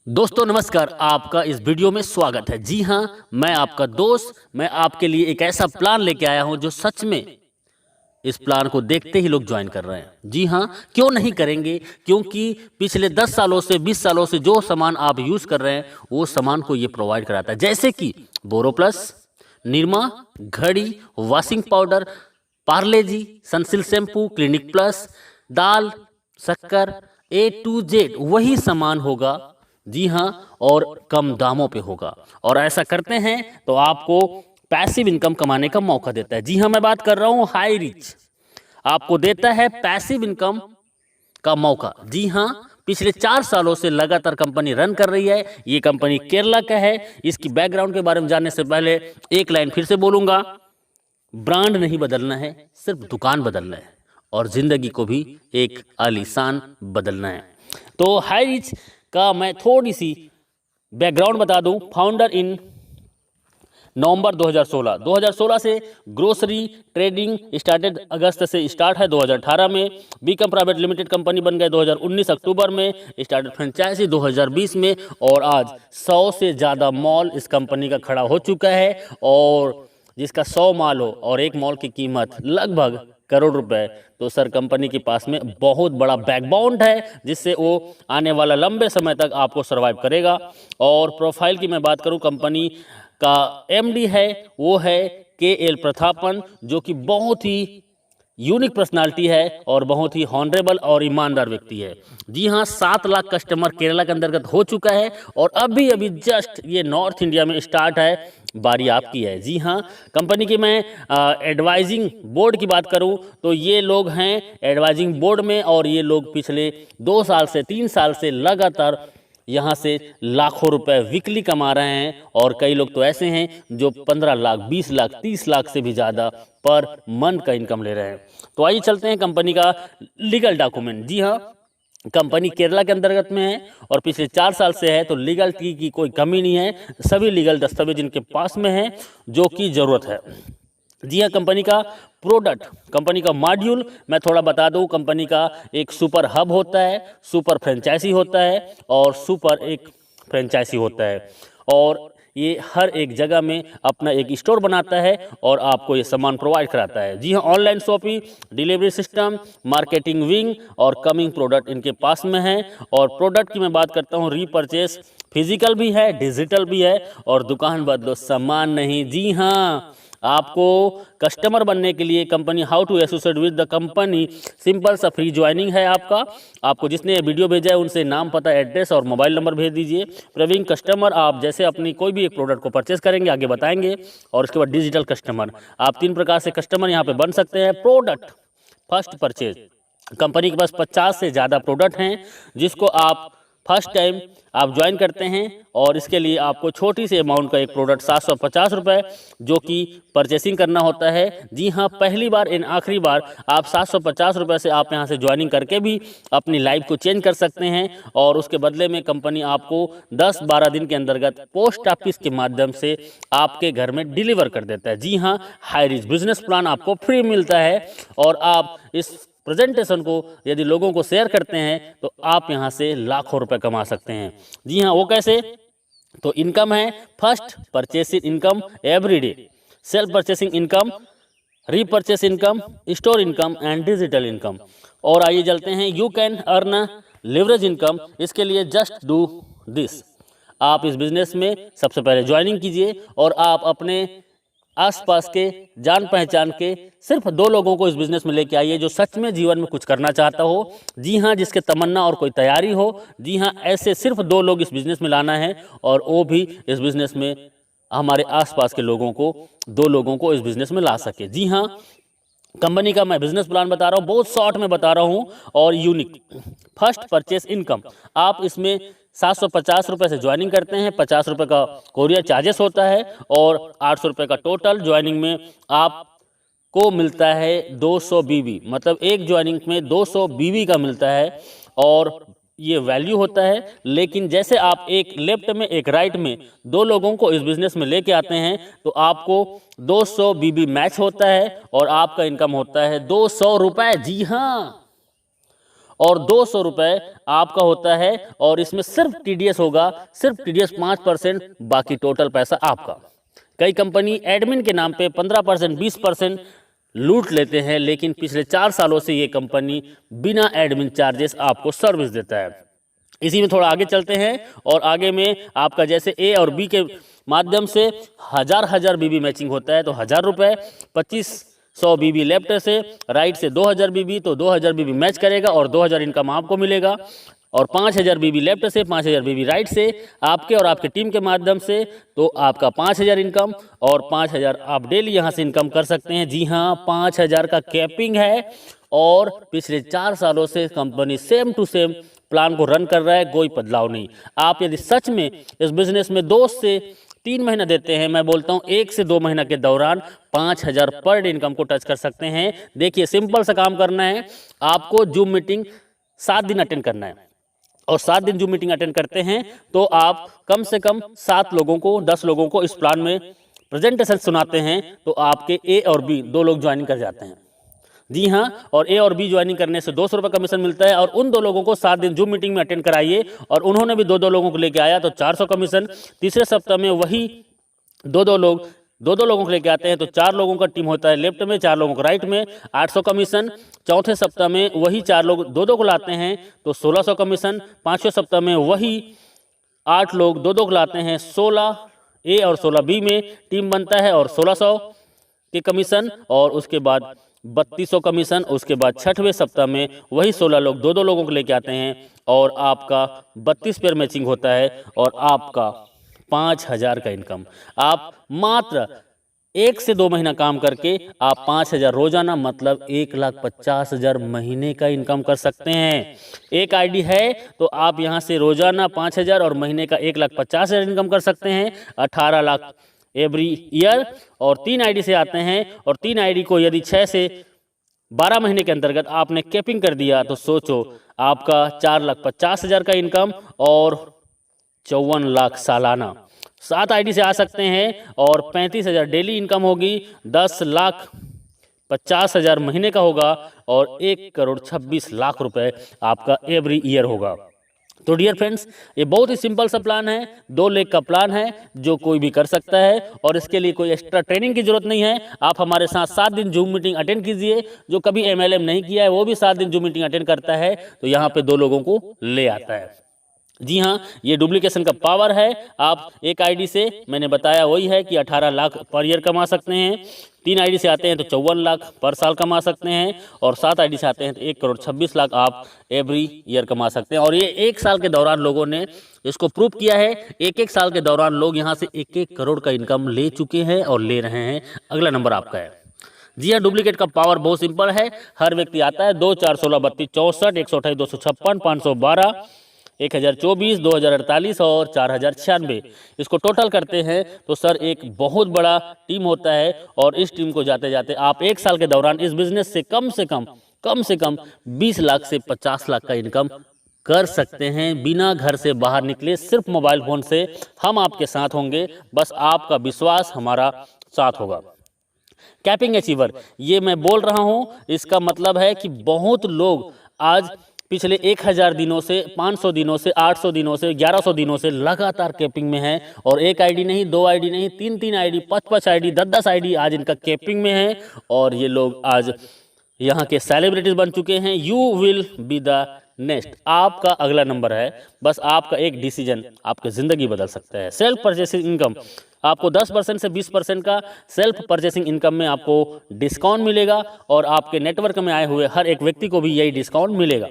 दोस्तों नमस्कार, आपका इस वीडियो में स्वागत है। जी हाँ, मैं आपका दोस्त, मैं आपके लिए एक ऐसा प्लान लेके आया हूं जो सच में इस प्लान को देखते ही लोग ज्वाइन कर रहे हैं। जी हाँ, क्यों नहीं करेंगे? क्योंकि पिछले 10 सालों से 20 सालों से जो सामान आप यूज कर रहे हैं वो सामान को ये प्रोवाइड कराता है, जैसे कि बोरोप्लस, निरमा, घड़ी, वॉशिंग पाउडर, पार्ले जी, सनसिल्क शैम्पू, क्लिनिक प्लस, दाल, शक्कर, A to Z वही सामान होगा। जी हाँ, और कम दामों पे होगा। और ऐसा करते हैं तो आपको पैसिव इनकम कमाने का मौका देता है। जी हाँ, मैं बात कर रहा हूँ हाई रिच, आपको देता है पैसिव इनकम का मौका। जी हाँ, पिछले 4 सालों से लगातार कंपनी रन कर रही है। ये कंपनी केरला का है। इसकी बैकग्राउंड के बारे में जानने से पहले एक लाइन फिर से बोलूंगा, ब्रांड नहीं बदलना है, सिर्फ दुकान बदलना है और जिंदगी को भी एक आलीशान बदलना है। तो हाई रिच का मैं थोड़ी सी बैकग्राउंड बता दूं। फाउंडर इन नवंबर 2016 से ग्रोसरी ट्रेडिंग स्टार्टेड, अगस्त से स्टार्ट है। 2018 में बीकम प्राइवेट लिमिटेड कंपनी बन गए। 2019 अक्टूबर में स्टार्टेड फ्रेंचाइजी 2020 में, और आज 100 से ज़्यादा मॉल इस कंपनी का खड़ा हो चुका है। और जिसका 100 मॉल हो और एक मॉल की कीमत लगभग करोड़ रुपए, तो सर कंपनी के पास में बहुत बड़ा बैकबोन है जिससे वो आने वाला लंबे समय तक आपको सरवाइव करेगा। और प्रोफाइल की मैं बात करूं, कंपनी का एमडी है वो है KL प्रतापन, जो कि बहुत ही यूनिक पर्सनालिटी है और बहुत ही हॉनरेबल और ईमानदार व्यक्ति है। जी हाँ, 7 लाख कस्टमर केरला के अंतर्गत हो चुका है और अभी अभी जस्ट ये नॉर्थ इंडिया में स्टार्ट है। बारी आपकी है। जी हाँ, कंपनी की मैं एडवाइजिंग बोर्ड की बात करूं तो ये लोग हैं एडवाइजिंग बोर्ड में, और ये लोग पिछले 2 साल से 3 साल से लगातार यहाँ से लाखों रुपए वीकली कमा रहे हैं। और कई लोग तो ऐसे हैं जो 15 लाख, 20 लाख, 30 लाख से भी ज़्यादा पर मंथ का इनकम ले रहे हैं। तो आइए चलते हैं कंपनी का लीगल डॉक्यूमेंट। जी हाँ, कंपनी केरला के अंतर्गत में है और पिछले 4 साल से है, तो लीगल की कोई कमी नहीं है। सभी लीगल दस्तावेज इनके पास में है जो कि ज़रूरत है। जी हाँ, कंपनी का प्रोडक्ट, कंपनी का मॉड्यूल मैं थोड़ा बता दूं। कंपनी का एक सुपर हब होता है, सुपर फ्रेंचाइजी होता है और सुपर एक फ्रेंचाइजी होता है। और ये हर एक जगह में अपना एक स्टोर बनाता है और आपको ये सामान प्रोवाइड कराता है। जी हाँ, online shopping, delivery system, marketing wing और कमिंग प्रोडक्ट इनके पास में है। और प्रोडक्ट की मैं बात करता हूँ, रीपरचेस फिजिकल भी है, डिजिटल भी है, और दुकान बदलो सामान नहीं। जी हाँ, आपको कस्टमर बनने के लिए company how to associate with the company, simple सा फ्री ज्वाइनिंग है आपको जिसने वीडियो भेजा है उनसे नाम, पता, एड्रेस और मोबाइल नंबर भेज दीजिए। प्रवीण कस्टमर, आप जैसे अपनी कोई भी एक प्रोडक्ट को परचेस करेंगे आगे बताएंगे। और उसके बाद डिजिटल कस्टमर, आप 3 प्रकार से कस्टमर यहाँ पे बन सकते हैं। प्रोडक्ट फर्स्ट परचेज, कंपनी के पास 50 से ज़्यादा प्रोडक्ट हैं जिसको आप फर्स्ट टाइम आप ज्वाइन करते हैं, और इसके लिए आपको छोटी सी अमाउंट का एक प्रोडक्ट 750 रुपये जो कि परचेसिंग करना होता है। जी हाँ, पहली बार इन आखिरी बार आप 750 रुपये से आप यहाँ से ज्वाइनिंग करके भी अपनी लाइफ को चेंज कर सकते हैं। और उसके बदले में कंपनी आपको 10-12 दिन के अंतर्गत पोस्ट ऑफिस के माध्यम से आपके घर में डिलीवर कर देता है। जी हाँ, हाई रिच बिजनेस प्लान आपको फ्री मिलता है और आप इस प्रेजेंटेशन को यदि लोगों को शेयर करते हैं तो आप यहां से लाखों रुपए कमा सकते हैं। जी हाँ, वो कैसे? तो इनकम है first purchasing income everyday, self purchasing income, repurchase income, store income and digital income. और आइए चलते हैं, you can earn leverage income. इसके लिए जस्ट डू दिस, आप इस बिजनेस में सबसे पहले ज्वाइनिंग कीजिए और आप अपने आसपास के जान पहचान के सिर्फ 2 लोगों को इस बिजनेस में लेके आइए जो सच में जीवन में कुछ करना चाहता हो। जी हाँ, जिसके तमन्ना और कोई तैयारी हो। जी हाँ, ऐसे सिर्फ 2 लोग इस बिजनेस में लाना है, और वो भी इस बिजनेस में हमारे आसपास के लोगों को, 2 लोगों को इस बिजनेस में ला सके। जी हाँ, कंपनी का मैं बिजनेस प्लान बता रहा हूँ, बहुत शॉर्ट में बता रहा हूँ और यूनिक। फर्स्ट परचेस इनकम, आप इसमें 750 रुपये से ज्वाइनिंग करते हैं, 50 रुपये का कोरियर चार्जेस होता है और 800 रुपये का टोटल ज्वाइनिंग में आपको मिलता है 200 बीबी, मतलब एक ज्वाइनिंग में 200 बीबी का मिलता है। और ये वैल्यू होता है, लेकिन जैसे आप एक लेफ्ट में एक राइट में 2 लोगों को इस बिजनेस में लेके आते हैं तो आपको 200 बीबी मैच होता है और आपका इनकम होता है 200 रुपये। जी हाँ, और 200 रुपये आपका होता है। और इसमें सिर्फ टीडीएस होगा, सिर्फ टीडीएस 5%, बाकी टोटल पैसा आपका। कई कंपनी एडमिन के नाम पे 15%, 20% लूट लेते हैं, लेकिन पिछले 4 सालों से ये कंपनी बिना एडमिन चार्जेस आपको सर्विस देता है। इसी में थोड़ा आगे चलते हैं और आगे में आपका जैसे ए और बी के माध्यम से हजार बीबी मैचिंग होता है तो 1000 रुपये, 2500 बीबी लेफ्ट से, राइट से 2000 बीबी, तो 2000 बीबी मैच करेगा और 2000 इनकम आपको मिलेगा। और 5000 बीबी लेफ्ट से, 5000 बीबी राइट से आपके और आपके टीम के माध्यम से, तो आपका 5000 इनकम और 5000 आप डेली यहाँ से इनकम कर सकते हैं। जी हाँ, 5000 का कैपिंग है और पिछले 4 सालों से company same to same plan को रन कर रहा है, कोई बदलाव नहीं। आप यदि सच में इस बिजनेस में 2 से 3 महीना देते हैं, मैं बोलता हूँ 1 से 2 महीना के दौरान 5000 पर डे इनकम को टच कर सकते हैं। देखिए, सिंपल सा काम करना है, आपको जूम मीटिंग 7 दिन अटेंड करना है और 7 दिन जूम मीटिंग अटेंड करते हैं तो आप कम से कम 7 लोगों को, 10 लोगों को इस प्लान में प्रेजेंटेशन सुनाते हैं तो आपके ए और बी 2 लोग ज्वाइनिंग कर जाते हैं। जी हाँ, और ए और बी ज्वाइनिंग करने से 200 रुपये कमीशन मिलता है। और उन 2 लोगों को 7 दिन जूम मीटिंग में अटेंड कराइए और उन्होंने भी 2 लोगों को लेके आया तो 400 कमीशन। तीसरे सप्ताह में वही 2 लोगों को लेके आते हैं तो 4 लोगों का टीम होता है लेफ्ट में, 4 लोगों को राइट में, 800 कमीशन। चौथे सप्ताह में वही 4 लोग 2 को लाते हैं तो 1600 कमीशन। 5वें सप्ताह में वही 8 लोग 2 को लाते हैं, 16 ए और 16 बी में टीम बनता है और 1600 के कमीशन। और उसके बाद 3200 कमीशन। उसके बाद 6वें सप्ताह में वही 16 लोग 2 लोगों को लेके आते हैं और आपका 32 पेयर मैचिंग होता है और आपका 5000 का इनकम। आप मात्र 1 से 2 महीना काम करके आप 5000 रोजाना, मतलब 1,50,000 महीने का इनकम कर सकते हैं। एक आईडी है तो आप यहां से रोजाना 5000 और महीने का 1,50,000 इनकम कर सकते हैं, 18 लाख एवरी ईयर। और 3 आईडी से आते हैं और 3 आईडी को यदि 6 से 12 महीने के अंतर्गत आपने कैपिंग कर दिया तो सोचो आपका 4,50,000 का इनकम और 54 लाख सालाना। 7 आईडी से आ सकते हैं और 35,000 डेली इनकम होगी, 10,50,000 महीने का होगा और 1,26,00,000 रुपए आपका एवरी ईयर होगा। तो डियर फ्रेंड्स, ये बहुत ही सिंपल सा प्लान है, 2 लाख का प्लान है जो कोई भी कर सकता है और इसके लिए कोई एक्स्ट्रा ट्रेनिंग की जरूरत नहीं है। आप हमारे साथ 7 दिन जूम मीटिंग अटेंड कीजिए। जो कभी एमएलएम नहीं किया है वो भी 7 दिन जूम मीटिंग अटेंड करता है तो यहाँ पे 2 लोगों को ले आता है। जी हाँ, ये डुप्लीकेशन का पावर है। आप एक आईडी से, मैंने बताया वही है कि 18 लाख पर ईयर कमा सकते हैं। 3 आईडी से आते हैं तो 54 लाख पर साल कमा सकते हैं और 7 आईडी से आते हैं तो 1,26,00,000 आप एवरी ईयर कमा सकते हैं। और ये 1 साल के दौरान लोगों ने इसको प्रूव किया है। 1 साल के दौरान लोग यहाँ से 1 करोड़ का इनकम ले चुके हैं और ले रहे हैं। अगला नंबर आपका है। जी हाँ, डुप्लीकेट का पावर बहुत सिंपल है। हर व्यक्ति आता है 2, 4, 16, 32, 64, 128, 256, 512, 1024, 2048 और 4096। इसको टोटल करते हैं तो सर एक बहुत बड़ा टीम होता है और इस टीम को जाते जाते आप 1 साल के दौरान इस बिजनेस से कम से कम 20 लाख से 50 लाख का इनकम कर सकते हैं बिना घर से बाहर निकले। सिर्फ मोबाइल फोन से हम आपके साथ होंगे, बस आपका विश्वास हमारा साथ होगा। कैपिंग अचीवर, ये मैं बोल रहा हूँ, इसका मतलब है कि बहुत लोग आज पिछले 1000 दिनों से, 500 दिनों से, 800 दिनों से, 1100 दिनों से लगातार कैपिंग में है और 1 आईडी नहीं, 2 आईडी नहीं, 3 आईडी, 5 आईडी, 10 आईडी आज इनका कैपिंग में है और ये लोग आज यहाँ के सेलिब्रिटीज बन चुके हैं। You will be the next, आपका अगला नंबर है। बस आपका एक डिसीजन आपकी ज़िंदगी बदल सकता है। सेल्फ परचेसिंग इनकम, आपको 10% से 20% का सेल्फ परचेसिंग इनकम में आपको डिस्काउंट मिलेगा और आपके नेटवर्क में आए हुए हर एक व्यक्ति को भी यही डिस्काउंट मिलेगा।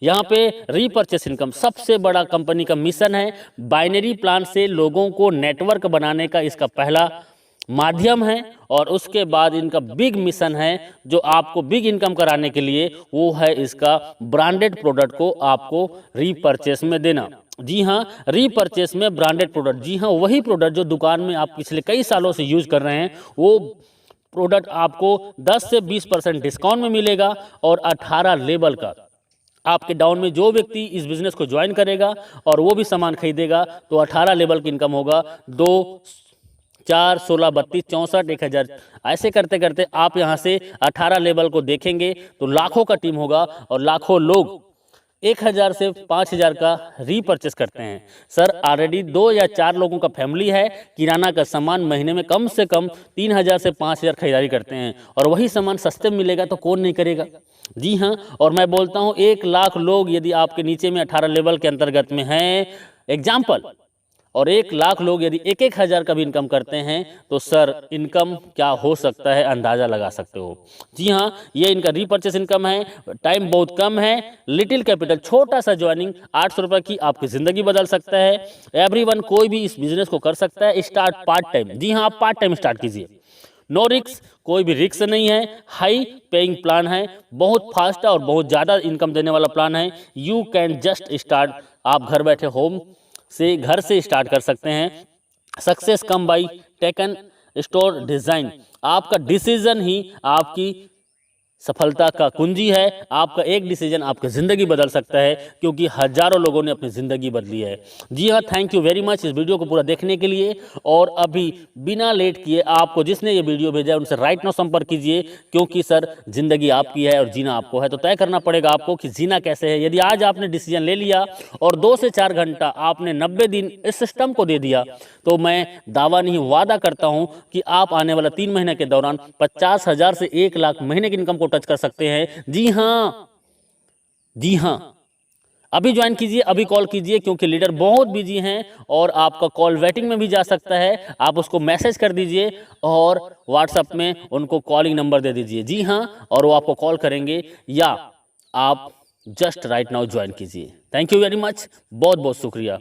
यहाँ पे रीपरचेस इनकम सबसे बड़ा कंपनी का मिशन है। बाइनरी प्लान से लोगों को नेटवर्क बनाने का इसका पहला माध्यम है और उसके बाद इनका बिग मिशन है जो आपको बिग इनकम कराने के लिए, वो है इसका ब्रांडेड प्रोडक्ट को आपको रीपरचेस में देना। जी हाँ, रीपरचेस में ब्रांडेड प्रोडक्ट, जी हाँ वही प्रोडक्ट जो दुकान में आप पिछले कई सालों से यूज कर रहे हैं, वो प्रोडक्ट आपको 10 से 20% डिस्काउंट में मिलेगा और 18 लेवल का आपके डाउन में जो व्यक्ति इस बिजनेस को ज्वाइन करेगा और वो भी सामान खरीदेगा तो 18 लेवल की इनकम होगा। 2, 4, 16, 32, 64, 1000 ऐसे करते करते आप यहाँ से 18 लेवल को देखेंगे तो लाखों का टीम होगा और लाखों लोग 1000 से 5000 का रीपर्चेस करते हैं। सर ऑलरेडी 2 या 4 लोगों का फैमिली है, किराना का सामान महीने में कम से कम 3000 से 5000 खरीदारी करते हैं और वही सामान सस्ते में मिलेगा तो कौन नहीं करेगा। जी हाँ, और मैं बोलता हूँ 1 लाख लोग यदि आपके नीचे में 18 लेवल के अंतर्गत में हैं एग्जाम्पल, और 1 लाख लोग यदि 1-1 हज़ार का भी इनकम करते हैं तो सर इनकम क्या हो सकता है अंदाज़ा लगा सकते हो। जी हाँ, ये इनका रीपर्चेस इनकम है, टाइम बहुत कम है, लिटिल कैपिटल, छोटा सा ज्वाइनिंग 800 रुपये की आपकी ज़िंदगी बदल सकता है। एवरीवन कोई भी इस बिज़नेस को कर सकता है, स्टार्ट पार्ट टाइम। जी हाँ, आप पार्ट टाइम स्टार्ट कीजिए, नो रिक्स, कोई भी रिक्स नहीं है, हाई पेइंग प्लान है, बहुत फास्ट और बहुत ज़्यादा इनकम देने वाला प्लान है। यू कैन जस्ट स्टार्ट, आप घर बैठे होम से घर से स्टार्ट कर सकते हैं। Success come by taken store design, आपका डिसीजन ही आपकी सफलता का कुंजी है। आपका एक डिसीजन आपकी ज़िंदगी बदल सकता है, क्योंकि हज़ारों लोगों ने अपनी ज़िंदगी बदली है। जी हाँ, थैंक यू वेरी मच इस वीडियो को पूरा देखने के लिए। और अभी बिना लेट किए आपको जिसने ये वीडियो भेजा है उनसे राइट नाउ संपर्क कीजिए, क्योंकि सर ज़िंदगी आपकी है और जीना आपको है, तो तय करना पड़ेगा आपको कि जीना कैसे है। यदि आज आपने डिसीजन ले लिया और 2 से 4 घंटा आपने 90 दिन इस सिस्टम को दे दिया, तो मैं दावा नहीं वादा करता हूं कि आप आने वाला 3 महीने के दौरान 50,000 से 1 लाख महीने की इनकम को टच कर सकते हैं। जी हाँ, जी हाँ, अभी ज्वाइन कीजिए, अभी कॉल कीजिए, क्योंकि लीडर बहुत बिजी हैं और आपका कॉल वेटिंग में भी जा सकता है। आप उसको मैसेज कर दीजिए और व्हाट्सएप में उनको कॉलिंग नंबर दे दीजिए। जी हाँ, और वो आपको कॉल करेंगे, या आप जस्ट राइट नाउ ज्वाइन कीजिए। थैंक यू वेरी मच, बहुत बहुत शुक्रिया।